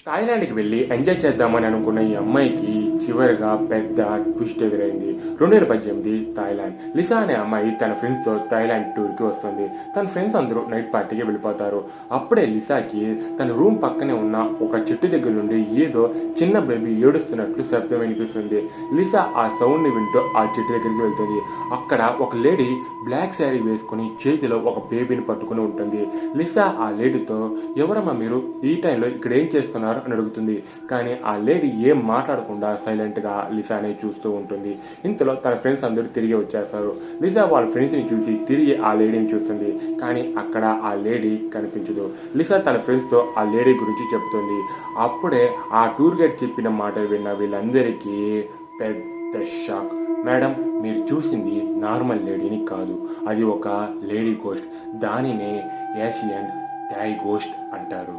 థాయిలాండ్కి వెళ్ళి ఎంజాయ్ చేద్దామని అనుకున్న ఈ అమ్మాయికి చివరిగా పెద్ద ట్విస్ట్ ఎదురైంది. 2018 థాయిలాండ్. లిసా అనే అమ్మాయి తన ఫ్రెండ్స్తో థాయిలాండ్ టూర్కి వస్తుంది. తన ఫ్రెండ్స్ అందరూ నైట్ పార్టీకి వెళ్ళిపోతారు. అప్పుడే లిసాకి తన రూమ్ పక్కనే ఉన్న ఒక చెట్టు దగ్గర నుండి ఏదో చిన్న బేబీ ఏడుస్తున్నట్లు శబ్దం వినిపిస్తుంది. లిసా ఆ సౌండ్ని వింటూ ఆ చెట్టు దగ్గరికి వెళ్తుంది. అక్కడ ఒక లేడీ బ్లాక్ శారీ వేసుకుని చేతిలో ఒక బేబీని పట్టుకుని ఉంటుంది. లిసా ఆ లేడీతో, ఎవరమ్మా మీరు, ఈ టైంలో ఇక్కడ ఏం చేస్తున్నారు అని అడుగుతుంది. కానీ ఆ లేడీ ఏం మాట్లాడకుండా సైలెంట్ గా లిసానే చూస్తూ ఉంటుంది. ఇంతలో తన ఫ్రెండ్స్ అందరూ తిరిగి వచ్చేస్తారు. లిసా వాళ్ళ ఫ్రెండ్స్ ని చూసి తిరిగి ఆ లేడీని చూస్తుంది. కానీ అక్కడ ఆ లేడీ కనిపించదు. లిసా తన ఫ్రెండ్స్ తో ఆ లేడీ గురించి చెప్తుంది. అప్పుడే ఆ టూర్ గైడ్ చెప్పిన మాట విన్న వీళ్ళందరికీ పెద్ద షాక్. మేడం, మీరు చూసింది నార్మల్ లేడీని కాదు, అది ఒక లేడీ గోస్ట్. దానినే ఏషియన్ థాయ్ గోస్ట్ అంటారు.